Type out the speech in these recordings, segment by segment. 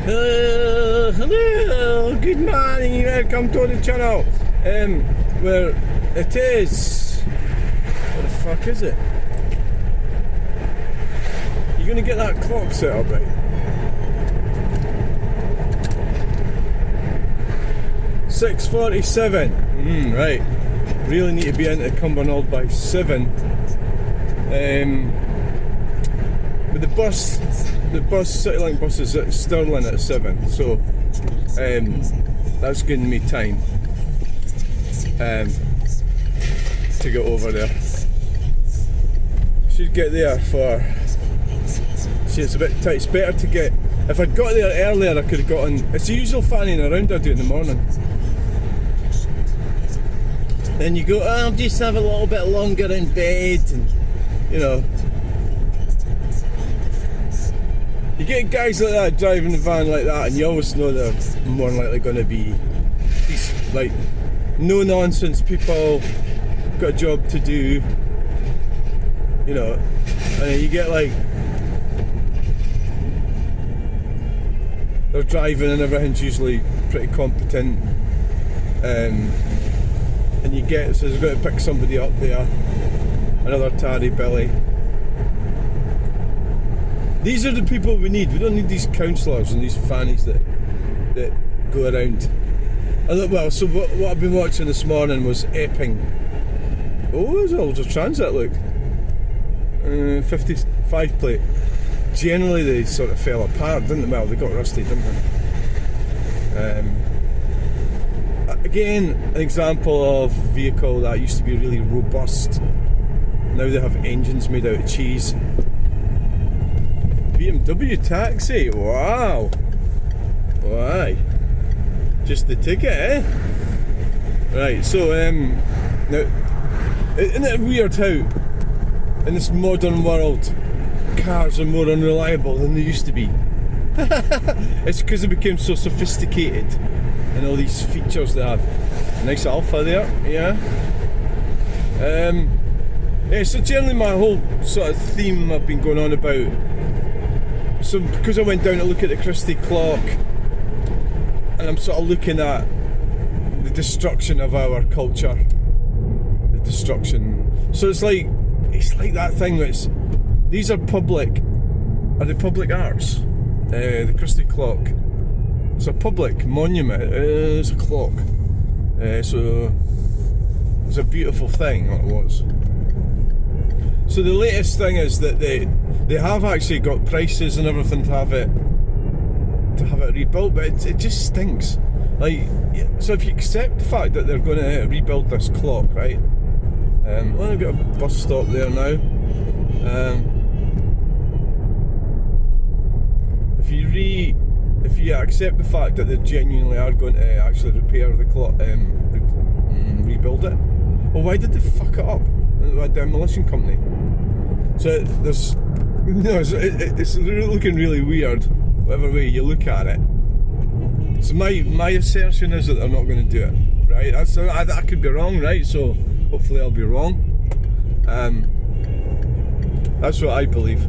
Hello, good morning, welcome to the channel. Where it is. What the fuck is it? You're gonna get that clock set up right. 6:47. Right. Really need to be into Cumbernauld by 7. But the Citylink bus is at Stirling at 7, so that's giving me time to get over there. Should get there for. See, it's a bit tight. It's better to get. If I'd got there earlier, I could have gotten. It's the usual fanning around I do in the morning. Then you go, oh, I'll just have a little bit longer in bed, and you know. You get guys like that driving a van like that, and you always know they're more likely going to be these, like, no nonsense people, got a job to do, you know, and then you get like, they're driving and everything's usually pretty competent, and you get, so there's got to pick somebody up there, another tardy Billy. These are the people we need. We don't need these counsellors and these fannies that go around. Well, so what I've been watching this morning was Epping. Oh, there's a Ultra Transit, look. 55 plate. Generally they sort of fell apart, didn't they? Well, they got rusty, didn't they? Again, an example of a vehicle that used to be really robust. Now they have engines made out of cheese. BMW taxi, wow. Why? Just the ticket, eh? Right, so now, isn't it weird how in this modern world cars are more unreliable than they used to be? It's because they became so sophisticated and all these features they have. Nice Alpha there, yeah. Yeah, so generally my whole sort of theme I've been going on about. So because I went down to look at the Christie clock, and I'm sort of looking at the destruction of our culture, the destruction. So it's like that thing that's, these are public, are they public arts? The Christie clock. It's a public monument. It's a clock. So it's a beautiful thing. What it was. So the latest thing is that they have actually got prices and everything to have it rebuilt, but it just stinks. Like, so if you accept the fact that they're going to rebuild this clock, right? Well, I've got a bus stop there now. If you accept the fact that they genuinely are going to actually repair the clock, rebuild it, well, why did they fuck it up? A demolition company. So there's, it's looking really weird, whatever way you look at it. So my assertion is that they're not going to do it, right? I could be wrong, right? So hopefully I'll be wrong. That's what I believe.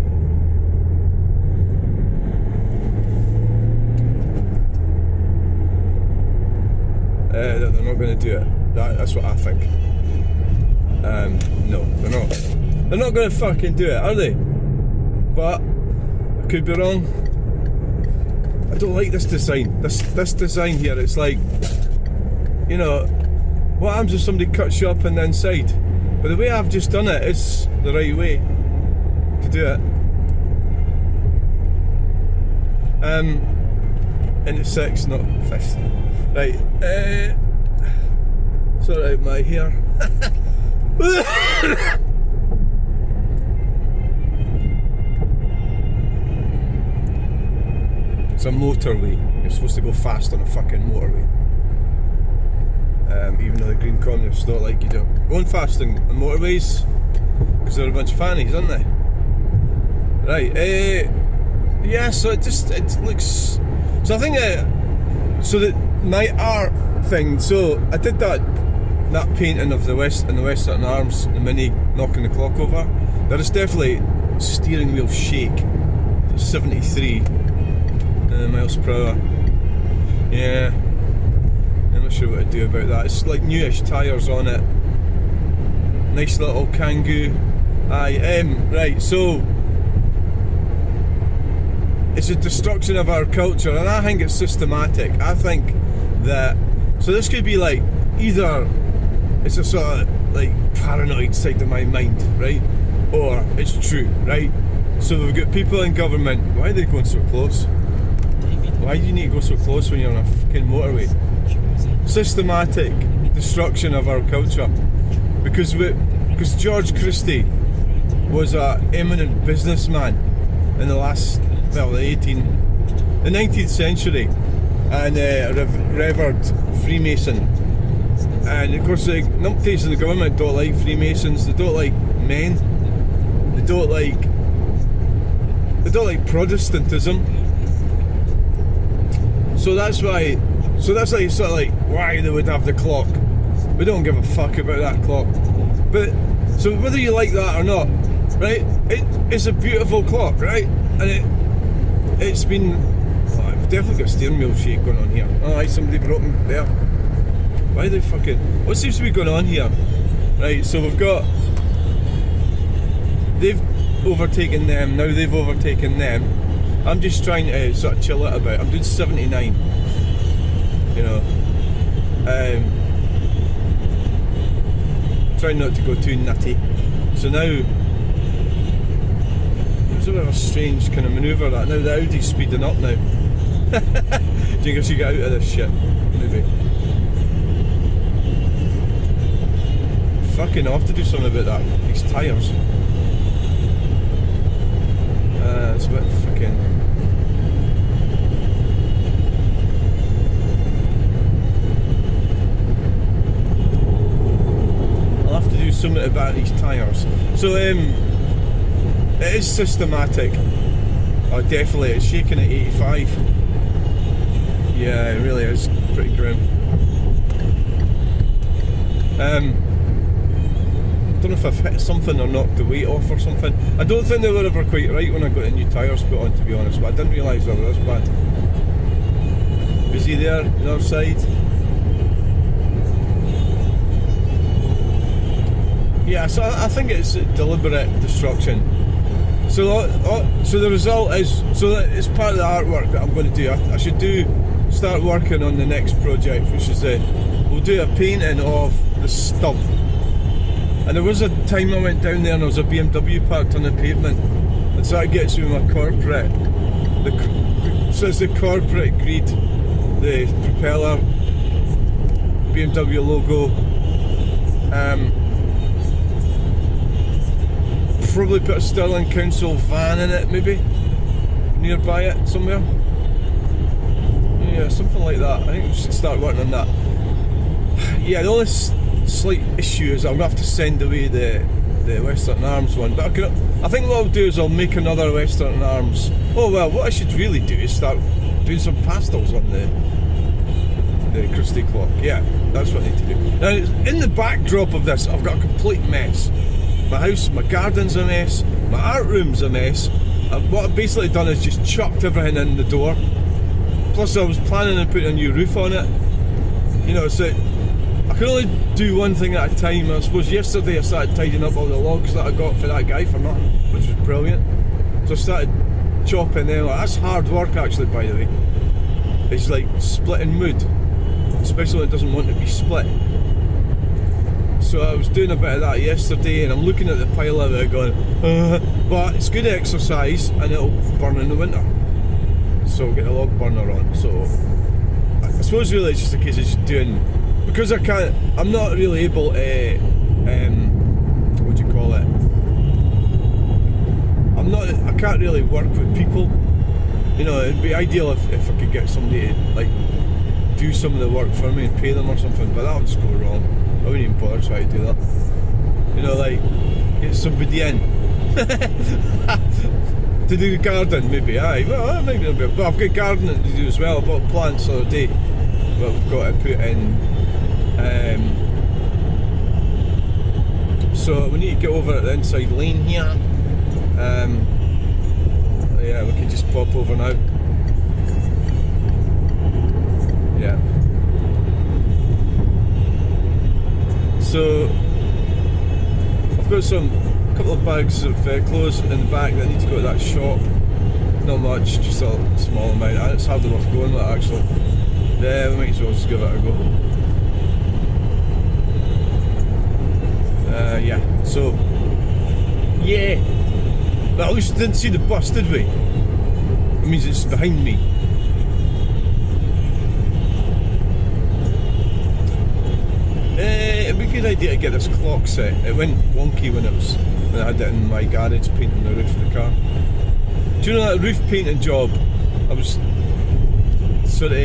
That they're not going to do it. That's what I think. No, they're not. They're not going to fucking do it, are they? But I could be wrong. I don't like this design. This design here. It's like, you know, what happens if somebody cuts you up on the inside? But the way I've just done it is the right way to do it. Into 6, not 5th. Right. Sort out my hair. It's a motorway. You're supposed to go fast on a fucking motorway. Even though the Green Communists don't like you going fast on motorways, because they're a bunch of fannies, aren't they? Right. Yeah. So it looks. So I think so that my art thing. So I did that painting of the Western Arms, the Mini knocking the clock over. There is definitely steering wheel shake. 73. miles per hour. Yeah, I'm not sure what to do about that. It's like newish tyres on it. Nice little Kangoo. Aye, right, so it's a destruction of our culture, and I think it's systematic. I think that, so this could be like, either it's a sort of like paranoid side of my mind, right? Or it's true, right? So we've got people in government. Why are they going so close? Why do you need to go so close when you're on a fucking motorway? Systematic destruction of our culture. Because George Christie was an eminent businessman in the 19th century, and a revered Freemason. And of course the numpties in the government don't like Freemasons, they don't like men, they don't like Protestantism. So that's like sort of like why they would have the clock. We don't give a fuck about that clock. But so whether you like that or not, right? It's a beautiful clock, right? And it's been, I've definitely got a steering wheel shake going on here. Oh, aye, somebody broken there. Why the fucking, what seems to be going on here? Right, so they've overtaken them, now they've overtaken them. I'm just trying to sort of chill it about. I'm doing 79, you know. Trying not to go too nutty. So now, it was a bit of a strange kind of manoeuvre that. Now the Audi's speeding up now. Do you think I should get out of this shit? Maybe. Fucking I have to do something about that. These tyres. It's a bit fucking. I'll have to do something about these tyres. So it is systematic. Oh, definitely, it's shaking at 85. Yeah, it really is pretty grim. I don't know if I've hit something or knocked the weight off or something. I don't think they were ever quite right when I got the new tyres put on, to be honest, but I didn't realise they were this bad. Busy there, on the other side. Yeah, so I think it's deliberate destruction. So the result is, so that it's part of the artwork that I'm going to do. I should start working on the next project, which is we'll do a painting of the stub. And there was a time I went down there and there was a BMW parked on the pavement, and so that gets me my corporate. So it's the corporate greed, the propeller, BMW logo. Probably put a Stirling Council van in it, maybe nearby it somewhere. Yeah, something like that. I think we should start working on that. Yeah, the only slight issue is I'm gonna have to send away the Western Arms one, but I think what I'll do is I'll make another Western Arms. Oh well, what I should really do is start doing some pastels on the Christie clock. Yeah, that's what I need to do. Now, in the backdrop of this, I've got a complete mess. My house, my garden's a mess, my art room's a mess. What I've basically done is just chucked everything in the door. Plus I was planning on putting a new roof on it. You know, so I can only do one thing at a time. I suppose yesterday I started tidying up all the logs that I got for that guy for nothing, which was brilliant. So I started chopping them. That's hard work actually, by the way. It's like splitting wood, especially when it doesn't want to be split. So I was doing a bit of that yesterday, and I'm looking at the pile of it going, but it's good exercise and it'll burn in the winter. So we'll get a log burner on. So I suppose really it's just a case of just doing, because I'm not really able to, what do you call it? I can't really work with people. You know, it'd be ideal if I could get somebody to like do some of the work for me and pay them or something, but that would just go wrong. I wouldn't even bother trying to do that. You know, like, get somebody in to do the garden, maybe. Aye, well, maybe a bit. But I've got gardening to do as well. I bought plants the other day, but we've got to put in. So we need to get over at the inside lane here. Yeah, we can just pop over now. got a couple of bags of clothes in the back that need to go to that shop. Not much, just a small amount. It's hardly worth going with actually. Yeah, we might as well just give it a go. Yeah, so yeah. But at least we didn't see the bus, did we? It means it's behind me. It'd be a good idea to get this clock set. It went wonky when I had it in my garage painting the roof of the car. Do you know that roof painting job? I was sort of,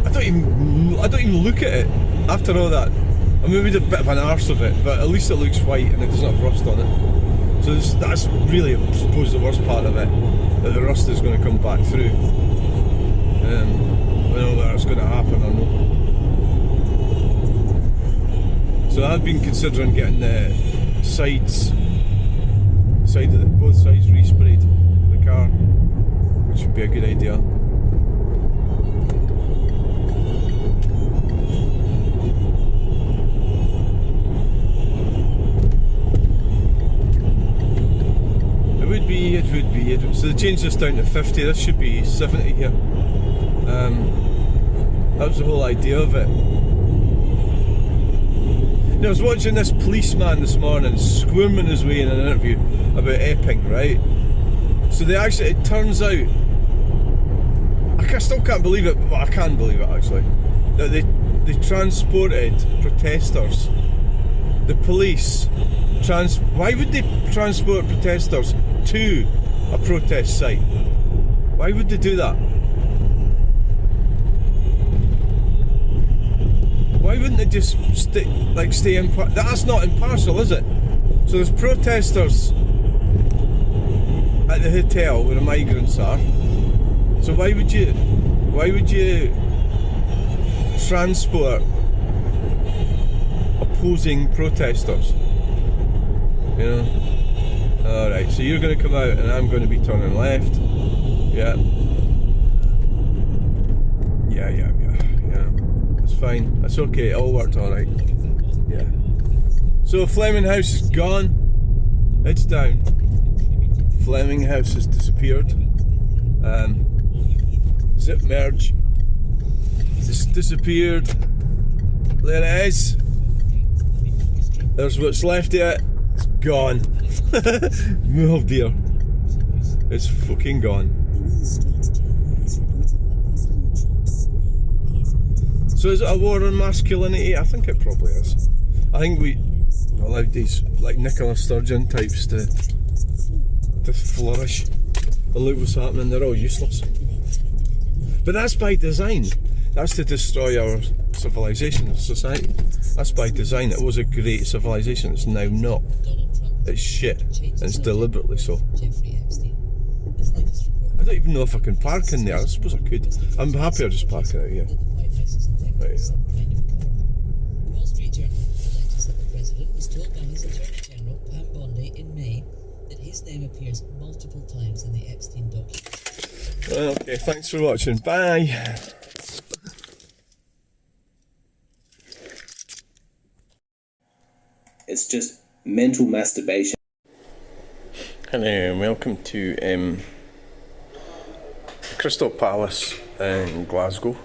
I don't even look at it after all that. I mean, we did a bit of an arse of it, but at least it looks white and it doesn't have rust on it. So that's really, I suppose, the worst part of it, that the rust is going to come back through. I don't know whether it's going to happen or not. So I've been considering getting the both sides resprayed the car, which would be a good idea. It would be. So they changed this down to 50. This should be 70 here. That was the whole idea of it. Now, I was watching this policeman this morning squirming his way in an interview about Epping, right? So they actually, it turns out, still can't believe it, but I can believe it actually, that they transported protesters. The police, why would they transport protesters to a protest site? Why would they do that? Why wouldn't they just stay in? That's not impartial, is it? So there's protesters at the hotel where the migrants are. So why would you transport opposing protesters? You know? Alright, so you're going to come out and I'm going to be turning left. Yeah. Yeah. That's fine. That's okay. It all worked alright. Yeah. So Fleming House is gone. It's down. Fleming House has disappeared. Zip merge. It's disappeared. There it is. There's what's left of it. It's gone. Oh dear. It's fucking gone. So is it a war on masculinity? I think it probably is. I think we allowed these like Nicola Sturgeon types to flourish. And look what's happening, they're all useless. But that's by design. That's to destroy our civilization, our society. That's by design. It was a great civilization, it's now not. It's shit, and it's deliberately so. I don't even know if I can park in there. I suppose I could. I'm happier just parking out here. Right. The Wall Street Journal alleges that the President was told by his Attorney General, Pam Bondi, in May that his name appears multiple times in the Epstein document. Okay, thanks for watching. Bye. It's just mental masturbation. Hello and welcome to Crystal Palace in Glasgow.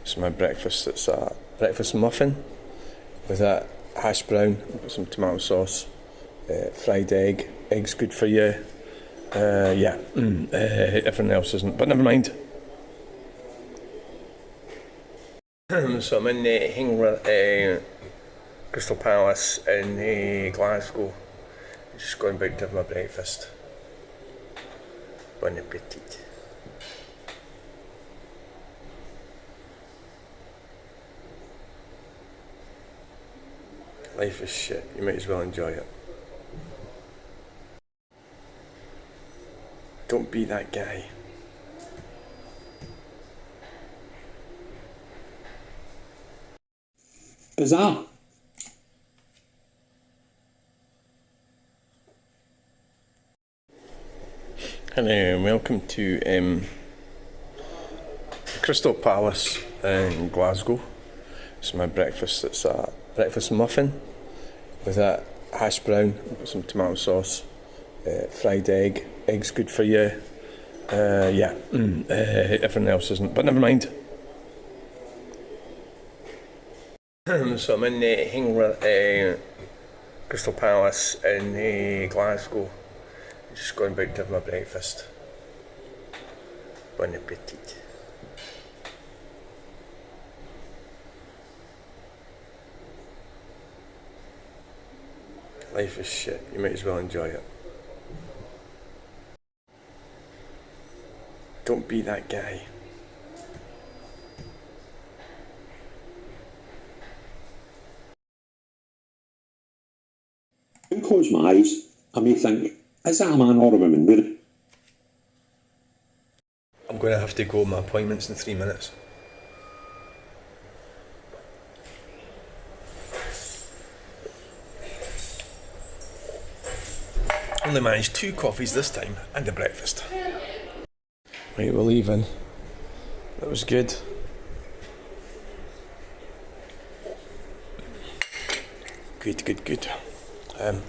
It's my breakfast. It's a breakfast muffin with a hash brown, some tomato sauce, fried egg. Egg's good for you. Everything else isn't, but never mind. So I'm in Crystal Palace in Glasgow. Just going about to have my breakfast. Bon appetit. Life is shit, you might as well enjoy it. Don't be that guy. Bizarre. Hello and welcome to Crystal Palace in Glasgow. It's my breakfast. It's a breakfast muffin with that hash brown, some tomato sauce, fried egg. Egg's good for you. Everything else isn't, but never mind. So I'm in Crystal Palace in Glasgow. Just going about to have my breakfast. Bon appetit. Life is shit, you might as well enjoy it. Don't be that guy. I close my eyes, I may think, is that a man or a woman? I'm going to have to go. My appointment's in 3 minutes. Only managed 2 coffees this time and a breakfast. Right, we're leaving. That was good. Good. Right,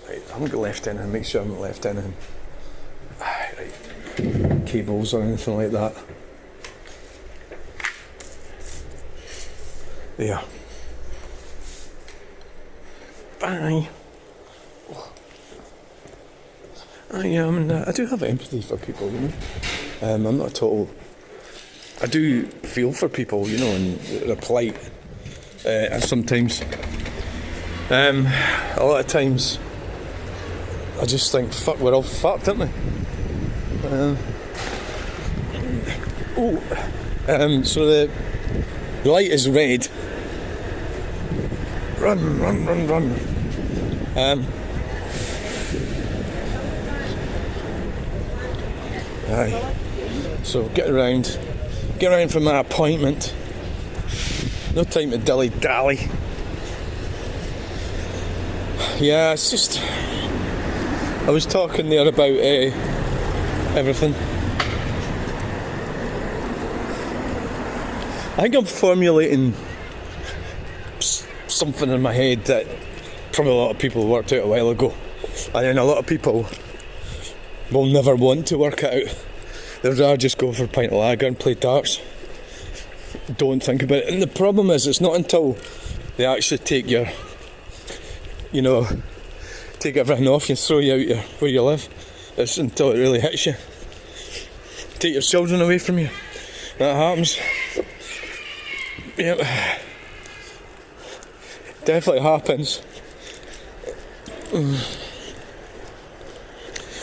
I haven't got left anything. Make sure I haven't left anything. Right. Cables or anything like that. There. Bye. I do have empathy for people, you know. I'm not a total. I do feel for people, you know, and they're polite. And sometimes, a lot of times, I just think, fuck, we're all fucked, aren't we? So the light is red. Run. Aye. So get around from my appointment. No time to dilly-dally. Yeah, it's just, I was talking there about everything. I think I'm formulating something in my head that probably a lot of people worked out a while ago, and then a lot of people will never want to work it out. They'd rather just go for a pint of lager and play darts. Don't think about it. And the problem is, it's not until they actually take take everything off you, throw you out where you live. It's until it really hits you. Take your children away from you. That happens. Yep. Definitely happens.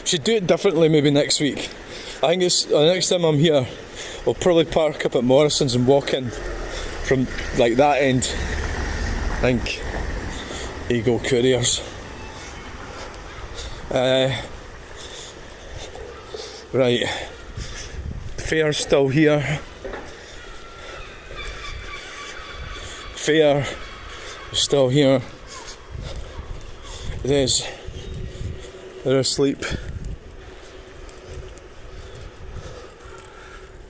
Should do it differently maybe next week. I think it's the next time I'm here, I'll probably park up at Morrison's and walk in from like that end. I think Eagle Couriers. Right, fair's still here. Fair is still here. It is. They're asleep.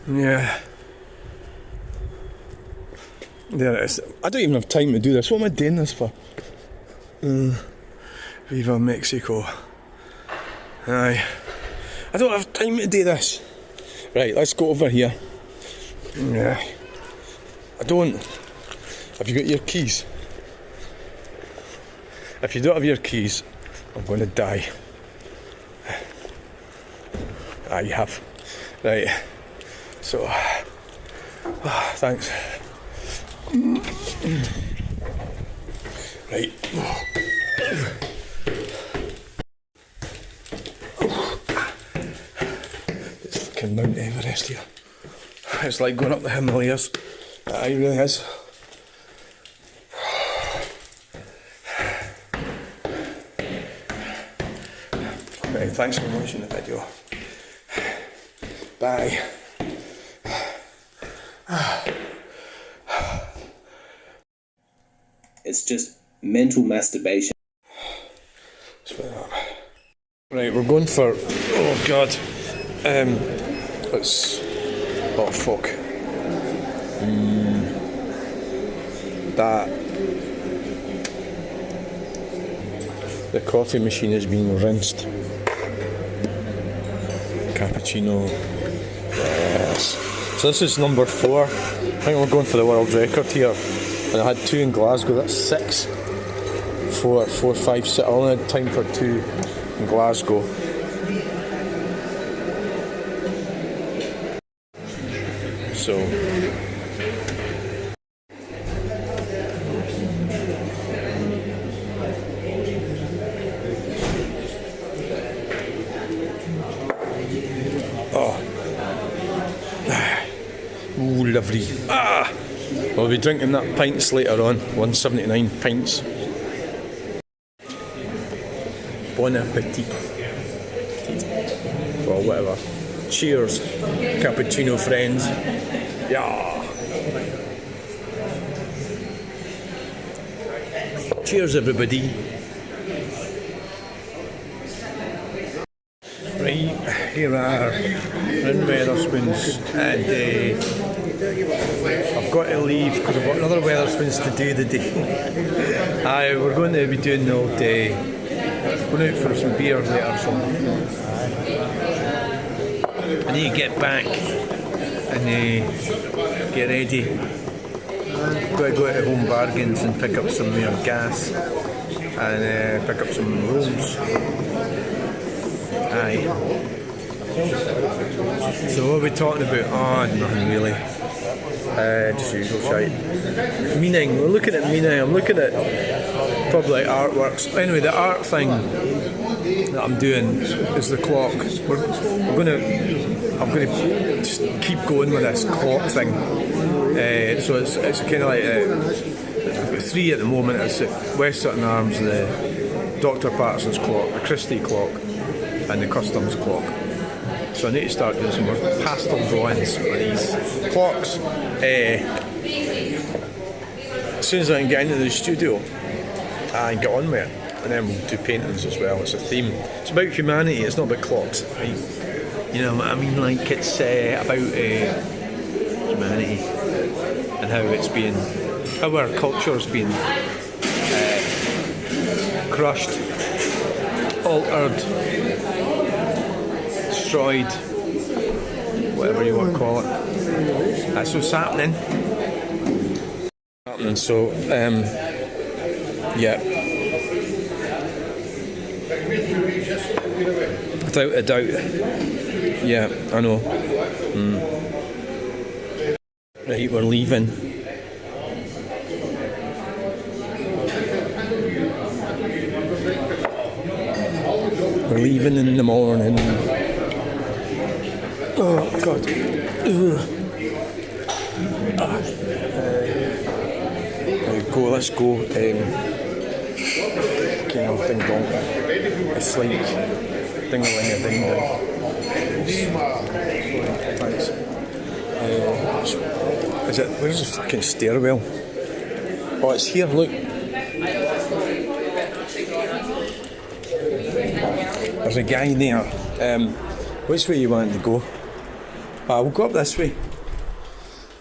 Yeah. There it is. I don't even have time to do this. What am I doing this for? Viva Mexico. Aye. I don't have time to do this. Right, let's go over here. Yeah. I don't. Have you got your keys? If you don't have your keys, I'm going to die. Ah, you have. Right. So, thanks. Right. It's fucking Mount Everest here. It's like going up the Himalayas. It really is. Right, thanks for watching the video. Bye. It's just mental masturbation. Right, we're going for. Oh God. Let's. Oh fuck. That. The coffee machine is being rinsed. Cappuccino. Yes. So this is number 4. I think we're going for the world record here. And I had 2 in Glasgow. That's 6. 4, 5, 6. I only had time for 2 in Glasgow. So. Ooh, lovely. We'll be drinking that pints later on. 179 pints. Bon appetit. Or whatever. Cheers, cappuccino friends. Yeah. Cheers, everybody. Right, here we are in Wetherspoons, and I've got to leave because I've got another Wetherspoons to do today. We're going to be doing the old day, going out for some beer later, so I need to get back and get ready. Got to go to Home Bargains and pick up some more gas and pick up some rolls. Aye. So what are we talking about? Nothing really. Just usual shite. Meaning, we're looking at meaning. I'm looking at probably artworks. Anyway, the art thing that I'm doing is the clock. I'm gonna just keep going with this clock thing. So it's kind of like I've got 3 at the moment. It's West Sutton Arms, the Dr. Patterson's clock, the Christie clock, and the Customs clock. So I need to start doing some more pastel drawings of these clocks. As soon as I can get into the studio and get on with it, and then we'll do paintings as well. It's a theme. It's about humanity. It's not about clocks, right? You know what I mean? Like it's about humanity and how it's being, how our culture's being crushed, altered, destroyed, whatever you want to call it. That's what's happening. So, yeah. Without a doubt. Yeah, I know. Right, we're leaving. We're leaving in the morning. Oh, God. Let's go. Ding dong. It's like ding-a-ling-a-ding-dong. Thanks. Where's the fucking stairwell? Oh, it's here, look. There's a guy there. Which way you want to go? We'll go up this way.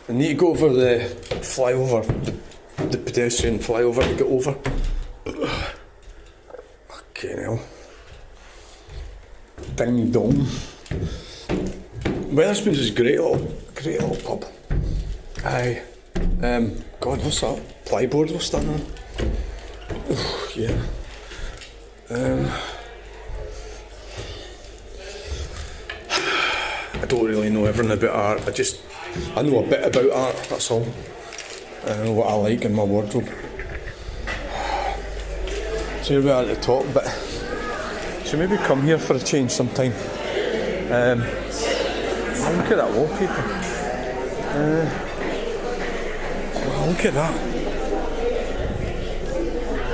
I need to go over the flyover. The pedestrian flyover to get over. Fucking hell. Ding dong. Wetherspoons is a great little pub. Aye. God, what's that? Plyboard we're standing on? Yeah. I don't really know everything about art. I know a bit about art, that's all. I know what I like in my wardrobe. So here we are at the top, but should maybe come here for a change sometime. Look at that wallpaper. Wow, look at that.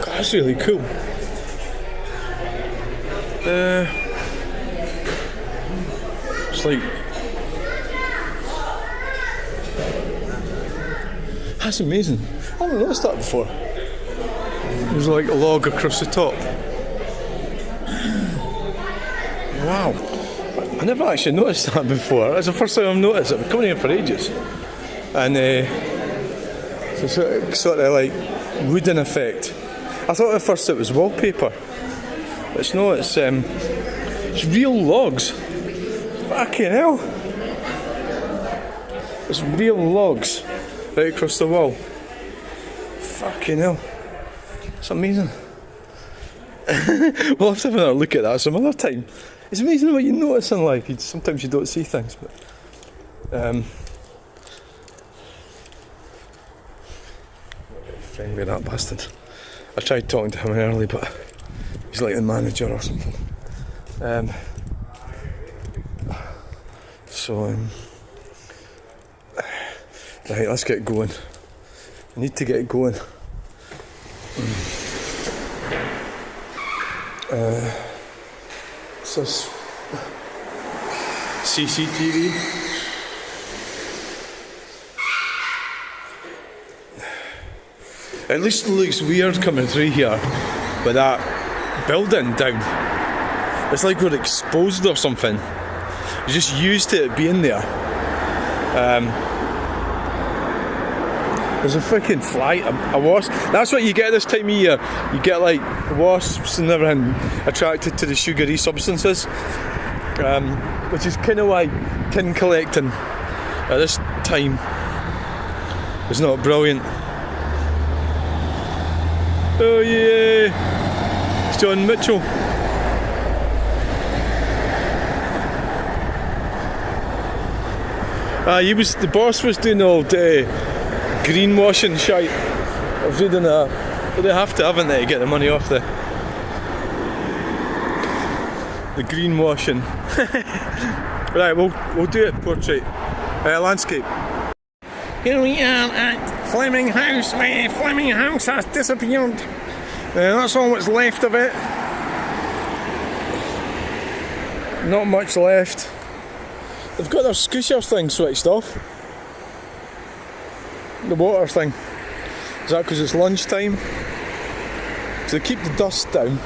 God, that's really cool. It's like, that's amazing. I haven't noticed that before. There's like a log across the top. Wow. I never actually noticed that before. That's the first time I've noticed it. I've been coming here for ages. And so sort of like wooden effect. I thought at first it was wallpaper. It's not, it's real logs. Fucking hell. It's real logs right across the wall. Fucking hell. It's amazing. We'll have to have another look at that some other time. It's amazing what you notice in life. Sometimes you don't see things, but friend with that bastard. I tried talking to him early, but he's like the manager or something. Right, let's get going. I need to get going. What's this? CCTV. At least it looks weird coming through here with that building down. It's like we're exposed or something. You're just used to it being there. There's a freaking fly, a wasp. That's what you get this time of year. You get like wasps and everything attracted to the sugary substances, which is kind of why tin collecting at this time is not brilliant. Oh yeah, it's John Mitchell. The boss was doing all day greenwashing shite. I was reading that. But they have to, haven't they, to get the money off the greenwashing. Right, we'll do it. Portrait, landscape. Here we are at Fleming House, where Fleming House has disappeared. That's all what's left of it. Not much left. They've got their scoosher thing switched off. The water thing. Is that because it's lunchtime? So they keep the dust down.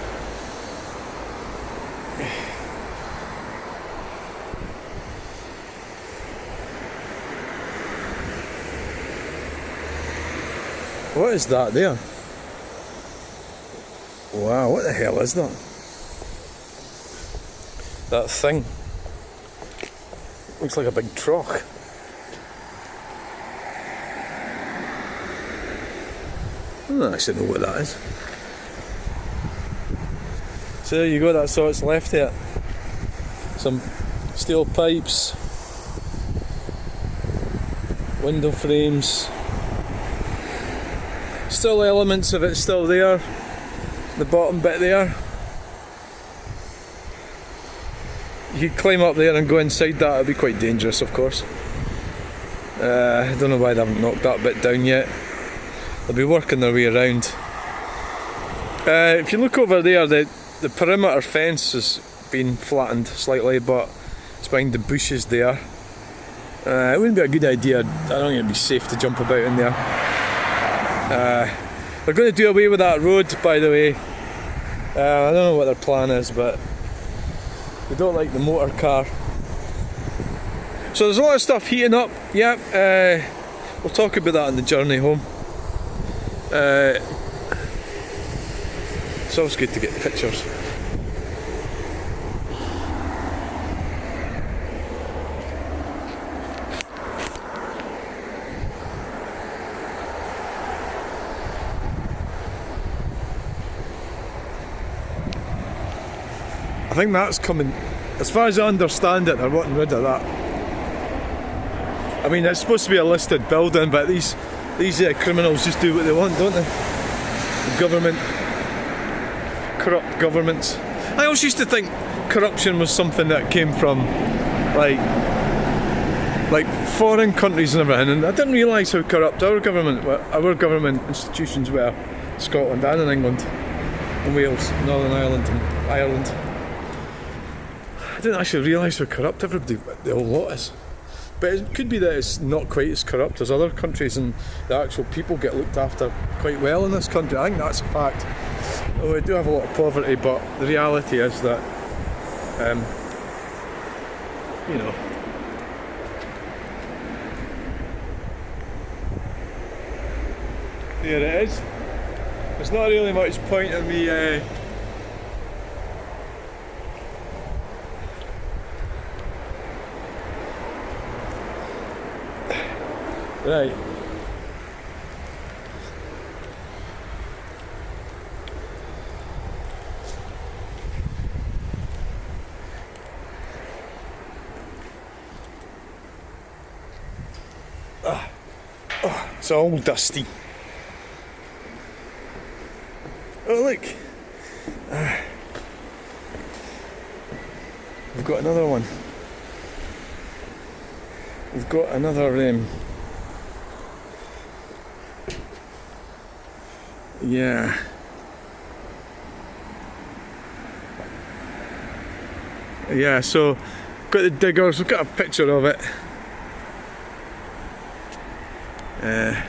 What is that there? Wow, what the hell is that? That thing. Looks like a big truck. I don't actually know what that is. So there you go, that's all that's left here. Some steel pipes, window frames. Still elements of it still there. The bottom bit there. You could climb up there and go inside that. It'd be quite dangerous, of course. I don't know why they haven't knocked that bit down yet. They'll be working their way around. If you look over there, the perimeter fence has been flattened slightly, but it's behind the bushes there. It wouldn't be a good idea. I don't think it'd be safe to jump about in there. They're going to do away with that road, by the way. I don't know what their plan is, but they don't like the motor car. So there's a lot of stuff heating up. Yeah, we'll talk about that on the journey home. It's always good to get pictures. I think that's coming. As far as I understand it, they're wanting rid of that. I mean, it's supposed to be a listed building, but these criminals just do what they want, don't they? The government, corrupt governments. I always used to think corruption was something that came from like foreign countries and everything, and I didn't realise how corrupt our government institutions were. Scotland and in England, and Wales, Northern Ireland, and Ireland. I didn't actually realise how corrupt everybody, the whole lot is. But it could be that it's not quite as corrupt as other countries, and the actual people get looked after quite well in this country. I think that's a fact. Oh, we do have a lot of poverty, but the reality is that, you know, there it is. There's not really much point in me Right. It's all dusty. Oh look! We've got another one. We've got another yeah. Yeah, so got the diggers, we've got a picture of it. Yeah.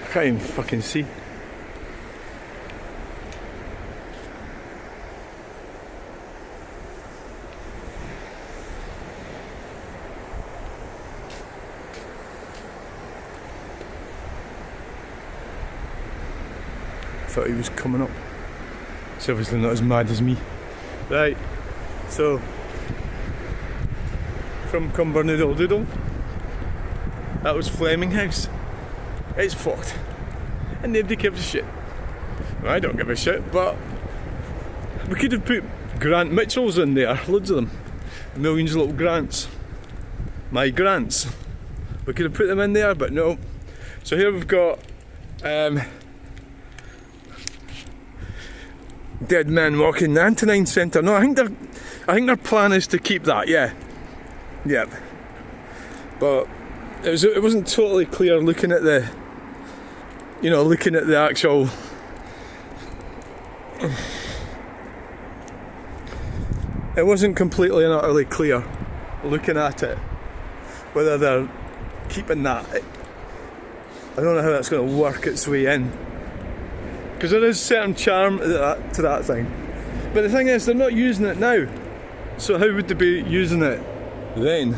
I can't even fucking see. Thought he was coming up. He's obviously not as mad as me. Right, so from Cumbernauld Doodle, that was Fleming House. It's fucked. And nobody gives a shit. Well, I don't give a shit, but we could have put Grant Mitchells in there, loads of them. Millions of little grants. My grants. We could have put them in there, but no. So here we've got Dead Men Walking the Antonine Centre. No, I think their plan is to keep that, yeah. Yep. But it wasn't totally clear looking at the actual it wasn't completely and utterly clear looking at it whether they're keeping that. I don't know how that's going to work its way in, because there is certain charm to that thing, but the thing is they're not using it now, so how would they be using it then,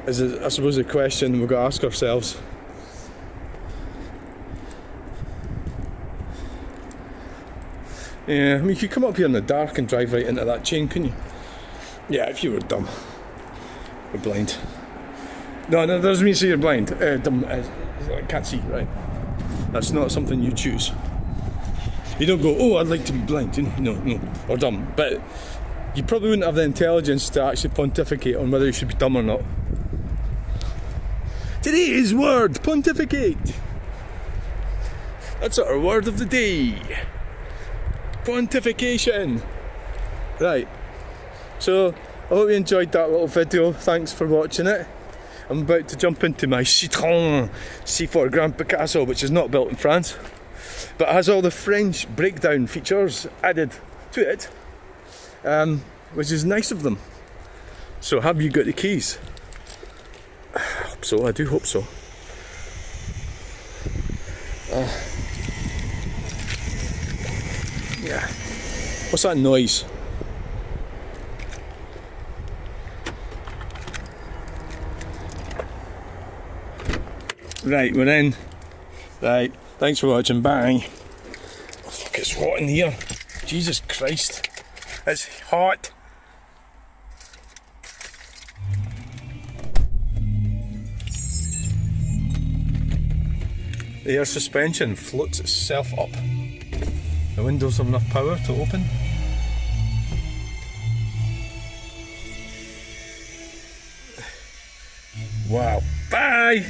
is I suppose a question we've got to ask ourselves. Yeah, I mean you could come up here in the dark and drive right into that chain, couldn't you? Yeah, if you were dumb or blind. No, that doesn't mean say you're blind. Dumb, I can't see, right? That's not something you choose. You don't go, oh, I'd like to be blind, no, or dumb. But you probably wouldn't have the intelligence to actually pontificate on whether you should be dumb or not. Today's word, pontificate. That's our word of the day. Pontification. Right. So, I hope you enjoyed that little video. Thanks for watching it. I'm about to jump into my Citroën C4 Grand Picasso, which is not built in France, but has all the French breakdown features added to it, which is nice of them. So have you got the keys? I hope so, I do hope so. Yeah. What's that noise? Right, we're in. Right, thanks for watching, bye. Oh, fuck, it's hot in here. Jesus Christ. It's hot. The air suspension floats itself up. The windows have enough power to open. Wow. Bye!